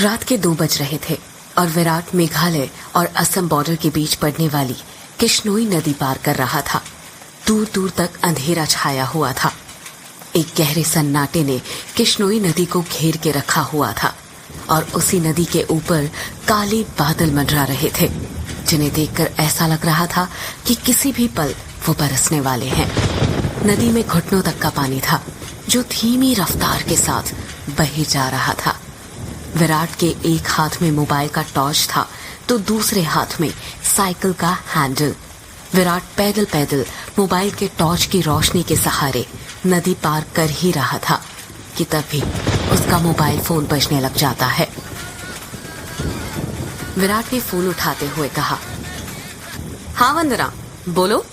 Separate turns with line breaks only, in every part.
रात के 2 बज रहे थे और विराट मेघालय और असम बॉर्डर के बीच पड़ने वाली किश्नोई नदी पार कर रहा था। दूर दूर तक अंधेरा छाया हुआ था। एक गहरे सन्नाटे ने किश्नोई नदी को घेर के रखा हुआ था और उसी नदी के ऊपर काले बादल मंडरा रहे थे, जिन्हें देखकर ऐसा लग रहा था कि किसी भी पल वो बरसने वाले हैं। नदी में घुटनों तक का पानी था, जो धीमी रफ्तार के साथ बहे जा रहा था। विराट के एक हाथ में मोबाइल का टॉर्च था तो दूसरे हाथ में साइकिल का हैंडल। विराट पैदल पैदल मोबाइल के टॉर्च की रोशनी के सहारे नदी पार कर ही रहा था कि तभी उसका मोबाइल फोन बजने लग जाता है। विराट ने फोन उठाते हुए कहा, हाँ वंदना, बोलो।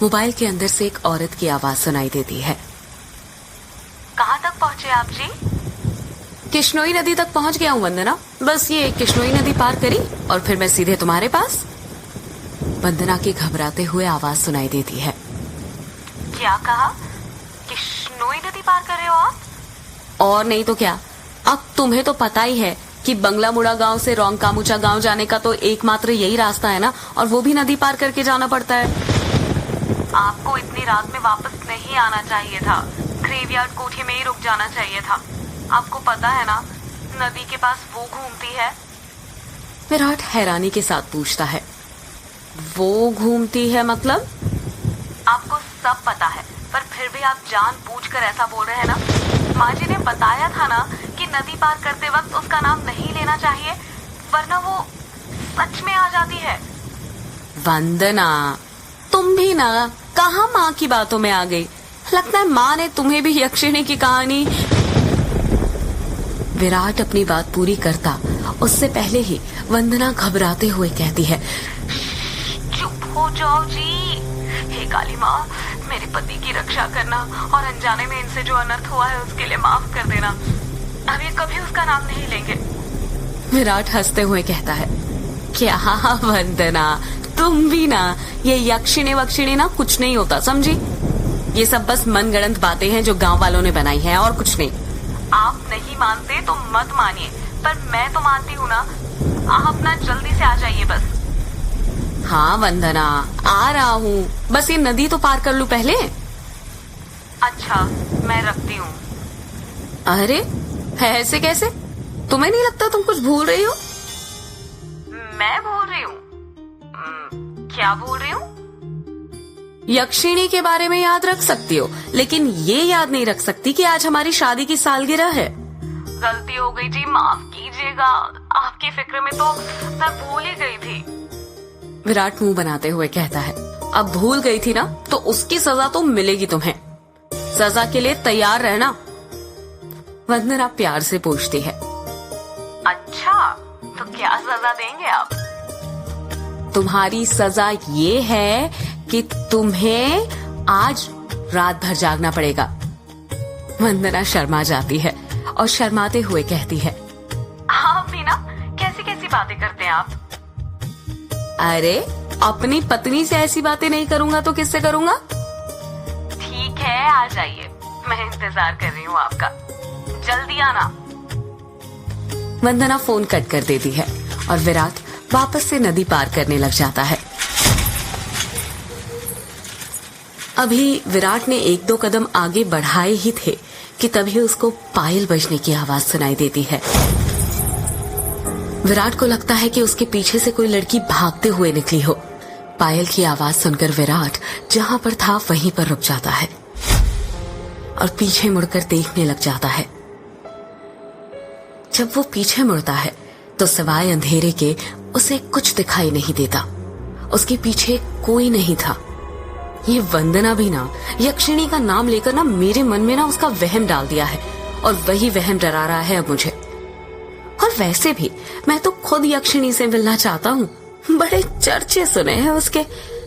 मोबाइल के अंदर से एक औरत की आवाज सुनाई देती है।
कहाँ तक पहुँचे आप जी?
किश्नोई नदी तक पहुंच गया हूँ वंदना, बस ये किश्नोई नदी पार करी और फिर मैं सीधे तुम्हारे पास। वंदना की घबराते हुए आवाज सुनाई देती है।
क्या कहा? किश्नोई नदी पार कर रहे हो आप?
और नहीं तो क्या, अब तुम्हें तो पता ही है कि बंगला मुड़ा गांव से रोंगकामुचा गांव जाने का तो एकमात्र यही रास्ता है ना, और वो भी नदी पार करके जाना पड़ता है।
आपको इतनी रात में वापस नहीं आना चाहिए था, ग्रेवयार्ड कोठी में ही रुक जाना चाहिए था। आपको पता है ना, नदी के पास वो घूमती है।
विराट हैरानी के साथ पूछता है, वो घूमती है मतलब?
आपको सब पता है, पर फिर भी आप जानबूझकर ऐसा बोल रहे हैं ना। माँ जी ने बताया था ना कि नदी पार करते वक्त उसका नाम नहीं लेना चाहिए, वरना वो सच में आ जाती है।
वंदना, तुम भी ना कहाँ माँ की बातों में आ गई। लगता है माँ ने तुम्हें भी यक्षिणी की कहानी। विराट अपनी बात पूरी करता उससे पहले ही वंदना घबराते हुए कहती है,
चुप हो जाओ जी। हे काली माँ, मेरे पति की रक्षा करना और अनजाने में इनसे जो अनर्थ हुआ है उसके लिए माफ कर देना। अब ये कभी उसका नाम नहीं लेंगे।
विराट हंसते हुए कहता है, क्या वंदना, तुम भी ना, ये यक्षिणी वक्षिणी ना कुछ नहीं होता, समझी? ये सब बस मनगढ़ंत बातें हैं जो गांव वालों ने बनाई हैं, और कुछ नहीं।
आप नहीं मानते तो मत मानिए, पर मैं तो मानती हूँ ना। आप अपना जल्दी से आ जाइए बस।
हाँ वंदना, आ रहा हूँ, बस ये नदी तो पार कर लूं पहले।
अच्छा, मैं रखती हूँ।
अरे ऐसे कैसे? तुम्हें नहीं लगता तुम कुछ भूल रही हो?
मैं भूल रही हूँ? क्या भूल रही हूँ?
यक्षिणी के बारे में याद रख सकती हो, लेकिन ये याद नहीं रख सकती कि आज हमारी शादी की सालगिरह है।
गलती हो गई जी, माफ कीजिएगा। आपकी फिक्र में तो मैं भूल ही गई थी।
विराट मुंह बनाते हुए कहता है, अब भूल गई थी ना तो उसकी सजा तो मिलेगी तुम्हें। सजा के लिए तैयार रहना। वंदना प्यार से पूछती है,
अच्छा, तो क्या सजा देंगे आप?
तुम्हारी सजा ये है कि तुम्हें आज रात भर जागना पड़ेगा। वंदना शर्मा जाती है और शर्माते हुए कहती है,
आप भी ना कैसी कैसी बातें करते हैं आप।
अरे अपनी पत्नी से ऐसी बातें नहीं करूंगा तो किससे करूंगा?
ठीक है, आ जाइए, मैं इंतजार कर रही हूँ आपका। जल्दी आना।
वंदना फोन कट कर देती है और विराट वापस से नदी पार करने लग जाता है। अभी विराट ने 1-2 कदम आगे बढ़ाए ही थे कि तभी उसको पायल बजने की आवाज सुनाई देती है। विराट को लगता है कि उसके पीछे से कोई लड़की भागते हुए निकली हो। पायल की आवाज सुनकर विराट जहां पर था वहीं पर रुक जाता है और पीछे मुड़कर देखने लग जाता है। जब वो पीछे मुड़ता है तो सिवाय अंधेरे के उसे कुछ दिखाई नहीं देता। उसके पीछे कोई नहीं था। ये वंदना भी ना यक्षिणी का नाम लेकर ना मेरे मन में ना उसका वहम डाल दिया है, और वही वहम डरा रहा है अब मुझे। और वैसे भी मैं तो खुद यक्षिणी से मिलना चाहता हूँ। बड़े चर्चे सुने हैं उसके,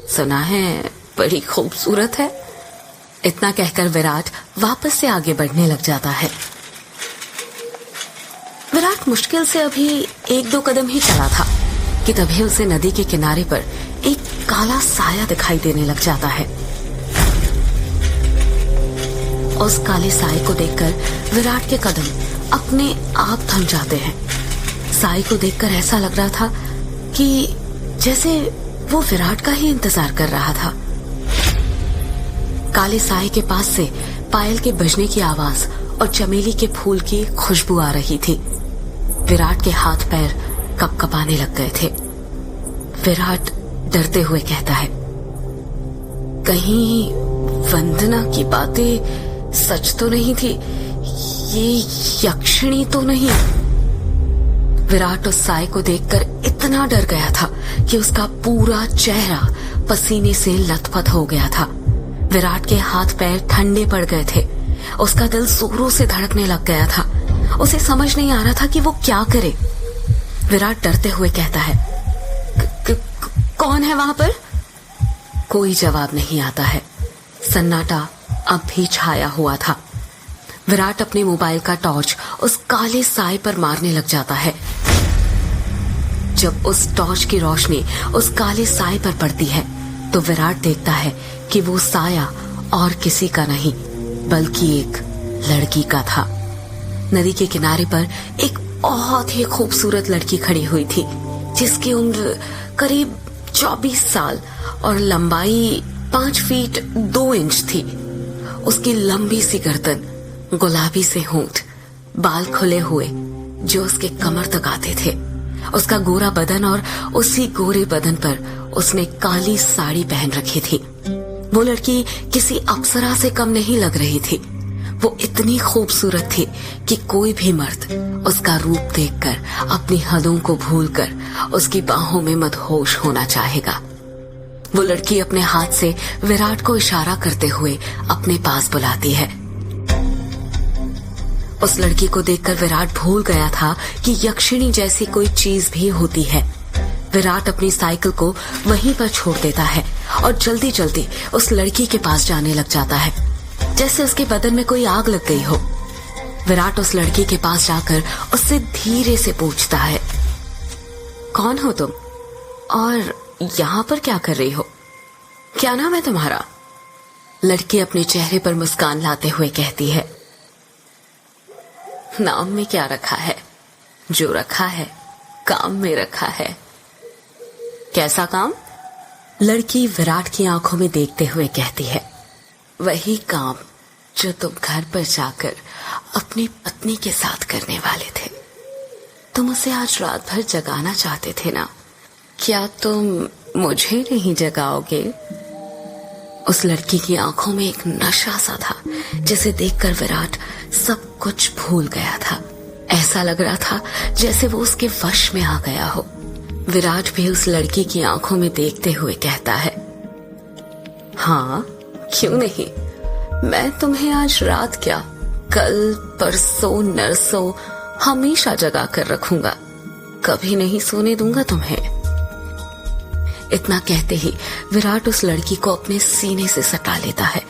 सुना है बड़ी खूबसूरत है। इतना कहकर विराट वापस से आगे बढ़ने लग जाता है। विराट मुश्किल से अभी 1-2 कदम ही चला था कि तभी उसे नदी के किनारे पर एक काला साया दिखाई देने लग जाता है। उस काले साए को देखकर विराट के कदम अपने आप थम जाते हैं। साई को देखकर ऐसा लग रहा था कि जैसे वो विराट का ही इंतजार कर रहा था। काले साई के पास से पायल के बजने की आवाज और चमेली के फूल की खुशबू आ रही थी। विराट के हाथ पैर कपकपाने लग गए थे। विराट डरते हुए कहता है, कहीं वंदना की बातें सच तो नहीं थी? ये यक्षिणी तो नहीं? विराट उस साई को देखकर इतना डर गया था कि उसका पूरा चेहरा पसीने से लथपथ हो गया था। विराट के हाथ पैर ठंडे पड़ गए थे। उसका दिल जोरों से धड़कने लग गया था। उसे समझ नहीं आ रहा था कि वो क्या करे। विराट डरते हुए कहता है, कौन है वहां पर? कोई जवाब नहीं आता है। सन्नाटा अब भी छाया हुआ था। विराट अपने मोबाइल का टॉर्च उस काले साए पर मारने लग जाता है। जब उस टॉर्च की रोशनी उस काले साए पर पड़ती है तो विराट देखता है कि वो साया और किसी का नहीं बल्कि एक लड़की का था। नदी के किनारे पर एक बहुत ही खूबसूरत लड़की खड़ी हुई थी, जिसकी उम्र करीब 24 साल और लंबाई 5 फीट 2 इंच थी। उसकी लंबी सी गर्दन, गुलाबी से होंठ, बाल खुले हुए जो उसके कमर तक आते थे, उसका गोरा बदन और उसी गोरे बदन पर उसने काली साड़ी पहन रखी थी। वो लड़की किसी अप्सरा से कम नहीं लग रही थी। वो इतनी खूबसूरत थी कि कोई भी मर्द उसका रूप देखकर अपनी हदों को भूलकर उसकी बाहों में मदहोश होना चाहेगा। वो लड़की अपने हाथ से विराट को इशारा करते हुए अपने पास बुलाती है। उस लड़की को देखकर विराट भूल गया था कि यक्षिणी जैसी कोई चीज भी होती है। विराट अपनी साइकिल को वहीं पर छोड़ देता है और जल्दी जल्दी उस लड़की के पास जाने लग जाता है, जैसे उसके बदन में कोई आग लग गई हो। विराट उस लड़की के पास जाकर उससे धीरे से पूछता है, कौन हो तुम और यहाँ पर क्या कर रही हो? क्या नाम है तुम्हारा? लड़की अपने चेहरे पर मुस्कान लाते हुए कहती है, नाम में क्या रखा है? जो रखा है काम में रखा है। कैसा काम? लड़की विराट की आंखों में देखते हुए कहती है, वही काम जो तुम घर पर जाकर अपनी पत्नी के साथ करने वाले थे। तुम उसे आज रात भर जगाना चाहते थे ना? क्या तुम मुझे नहीं जगाओगे? उस लड़की की आंखों में एक नशा सा था, जिसे देखकर विराट सब कुछ भूल गया था। ऐसा लग रहा था जैसे वो उसके वश में आ गया हो। विराट भी उस लड़की की आंखों में देखते हुए कहता है, हाँ क्यों नहीं, मैं तुम्हें आज रात क्या, कल परसों नरसों हमेशा जगा कर रखूंगा। कभी नहीं सोने दूंगा तुम्हें। इतना कहते ही विराट उस लड़की को अपने सीने से सटा लेता है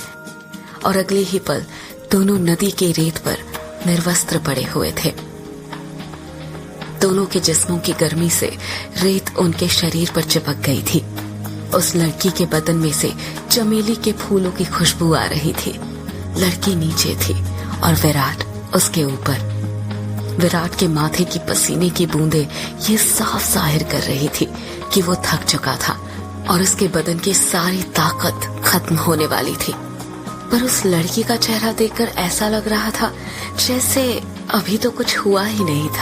और अगले ही पल दोनों नदी के रेत पर निर्वस्त्र पड़े हुए थे। दोनों के जिस्मों की गर्मी से रेत उनके शरीर पर चिपक गई थी। उस लड़की के बदन में से चमेली के फूलों की खुशबू आ रही थी। लड़की नीचे थी और विराट उसके ऊपर। विराट के माथे की पसीने की बूंदें ये साफ जाहिर कर रही थी कि वो थक चुका था और उसके बदन की सारी ताकत खत्म होने वाली थी। पर उस लड़की का चेहरा देखकर ऐसा लग रहा था जैसे अभी तो कुछ हुआ ही नहीं था।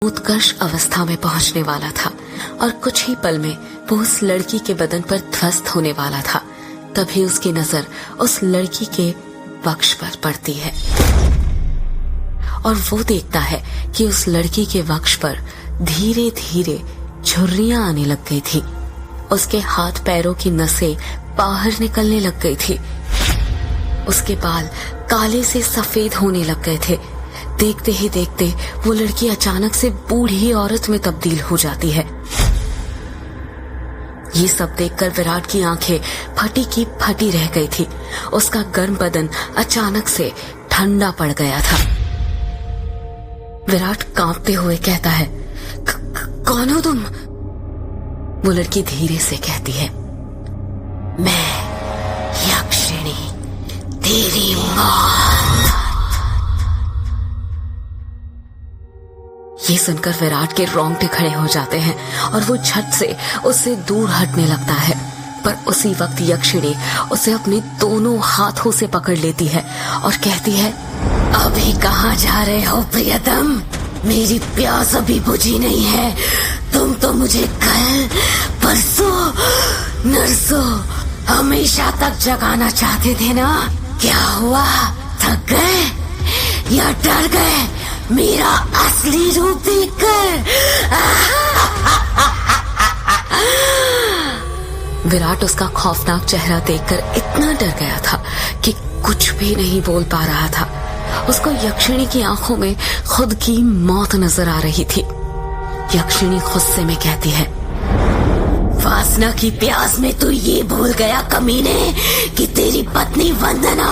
उत्कर्ष अवस्था में पहुंचने वाला था और कुछ ही पल में वो उस लड़की के बदन पर ध्वस्त होने वाला था। तभी उसकी नजर उस लड़की के वक्ष पर पड़ती है और वो देखता है कि उस लड़की के वक्ष पर धीरे धीरे झुर्रियां आने लग गई थी। उसके हाथ पैरों की नसें बाहर निकलने लग गई थी। उसके बाल काले से सफेद होने लग गए थे। देखते ही देखते वो लड़की अचानक से बूढ़ी औरत में तब्दील हो जाती है। ये सब देखकर विराट की आंखें फटी की फटी रह गई थी। उसका गर्म बदन अचानक से ठंडा पड़ गया था। विराट कांपते हुए कहता है, कौन हो तुम? वो लड़की धीरे से कहती है, मैं यक्षिणी, तेरी मौत। ये सुनकर विराट के रोंगटे खड़े हो जाते हैं और वो झट से उससे दूर हटने लगता है। पर उसी वक्त यक्षिणी उसे अपने दोनों हाथों से पकड़ लेती है और कहती है, अभी कहाँ जा रहे हो प्रियतम? मेरी प्यास अभी बुझी नहीं है। तुम तो मुझे कल, परसों, नरसों हमेशा तक जगाना चाहते थे ना? क्या हुआ, थक गए या डर गए मेरा असली रूप देखकर? विराट उसका खौफनाक चेहरा देखकर इतना डर गया था कि कुछ भी नहीं बोल पा रहा था। उसको यक्षिणी की आंखों में खुद की मौत नजर आ रही थी। यक्षिणी गुस्से में कहती है, वासना की प्यास में तू ये भूल गया कमीने कि तेरी पत्नी वंदना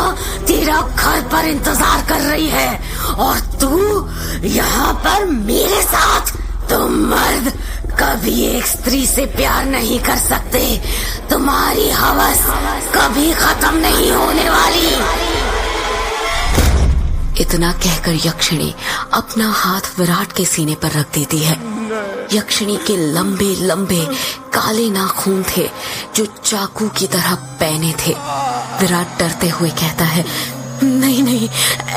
तेरा घर पर इंतजार कर रही है और तू यहाँ पर मेरे साथ। तुम मर्द कभी एक स्त्री से प्यार नहीं कर सकते। तुम्हारी हवस कभी खत्म नहीं होने वाली। इतना कहकर यक्षिणी अपना हाथ विराट के सीने पर रख देती है। यक्षिणी के लंबे लंबे काले नाखून थे जो चाकू की तरह पैने थे। विराट डरते हुए कहता है, नहीं नहीं,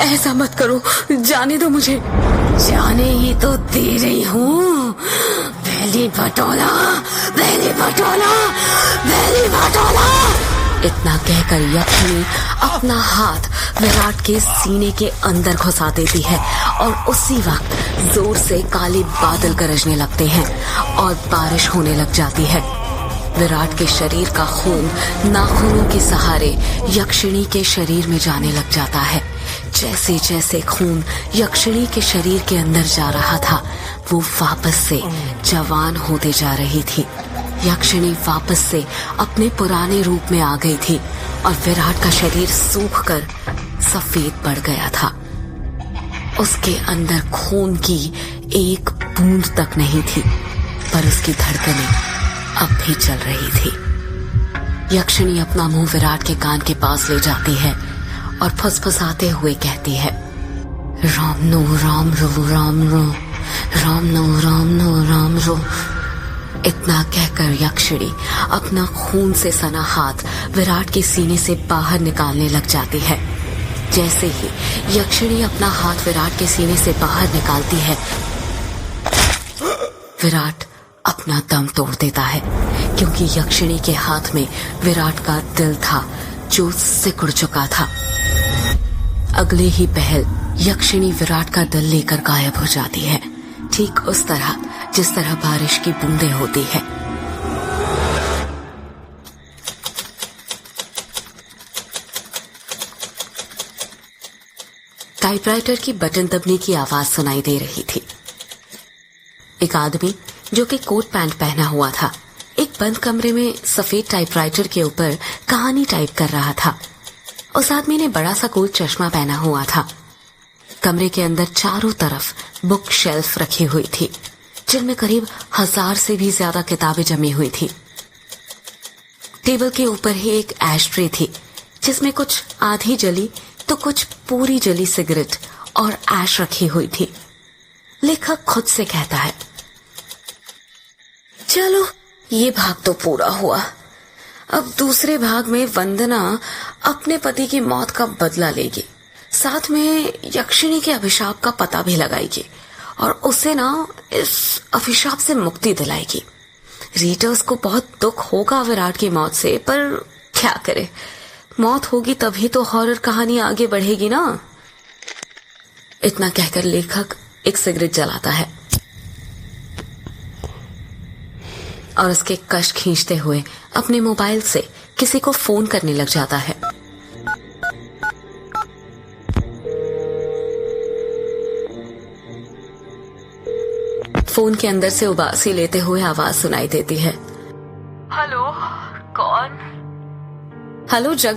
ऐसा मत करो, जाने दो मुझे। जाने ही तो दे रही हूँ। पहली बटोला, पहली बटोला, पहली बटोला। इतना कहकर यक्षिणी अपना हाथ विराट के सीने के अंदर घुसा देती है और उसी वक्त जोर से काले बादल गरजने लगते हैं और बारिश होने लग जाती है। विराट के शरीर का खून नाखूनों के सहारे यक्षिणी के शरीर में जाने लग जाता है। जैसे जैसे खून यक्षिणी के शरीर के अंदर जा रहा था, वो वापस से जवान होते जा रही थी। यक्षिणी वापस से अपने पुराने रूप में आ गई थी और विराट का शरीर सूखकर सफेद पड़ गया था। उसके अंदर खून की एक बूंद तक नहीं थी, पर उसकी धड़कनें अब भी चल रही थी। यक्षिणी अपना मुंह विराट के कान के पास ले जाती है और फुसफुसाते हुए कहती है, राम नो राम रो, राम रो, राम नो राम नो राम रो। इतना कहकर यक्षिणी अपना खून से सना हाथ विराट के सीने से बाहर निकालने लग जाती है। जैसे ही यक्षिणी अपना हाथ विराट के सीने से बाहर निकालती है, विराट अपना दम तोड़ देता है, क्योंकि यक्षिणी के हाथ में विराट का दिल था जो सिकुड़ चुका था। अगले ही पहल यक्षिणी विराट का दिल लेकर गायब हो जाती है, ठीक उस तरह जिस तरह बारिश की बूंदें होती है। टाइपराइटर की बटन दबने की आवाज सुनाई दे रही थी। एक आदमी जो कि कोट पैंट पहना हुआ था, एक बंद कमरे में सफेद टाइपराइटर के ऊपर कहानी टाइप कर रहा था। उस आदमी ने बड़ा सा गोल चश्मा पहना हुआ था। कमरे के अंदर चारों तरफ बुक शेल्फ रखी हुई थी, जिनमें करीब 1000 से भी ज्यादा किताबें जमी हुई थी। टेबल के ऊपर ही एक एश ट्रे थी, जिसमें कुछ आधी जली तो कुछ पूरी जली सिगरेट और ऐश रखी हुई थी। लेखक खुद से कहता है, चलो ये भाग तो पूरा हुआ। अब दूसरे भाग में वंदना अपने पति की मौत का बदला लेगी, साथ में यक्षिणी के अभिशाप का पता भी लगाएगी और उसे ना इस अभिशाप से मुक्ति दिलाएगी। रीडर्स को बहुत दुख होगा विराट की मौत से, पर क्या करे, मौत होगी तभी तो हॉरर कहानी आगे बढ़ेगी ना। इतना कहकर लेखक एक सिगरेट जलाता है और उसके कश खींचते हुए अपने मोबाइल से किसी को फोन करने लग जाता है। फोन के अंदर से उबासी लेते हुए आवाज सुनाई देती है,
हेलो, कौन?
हेलो जग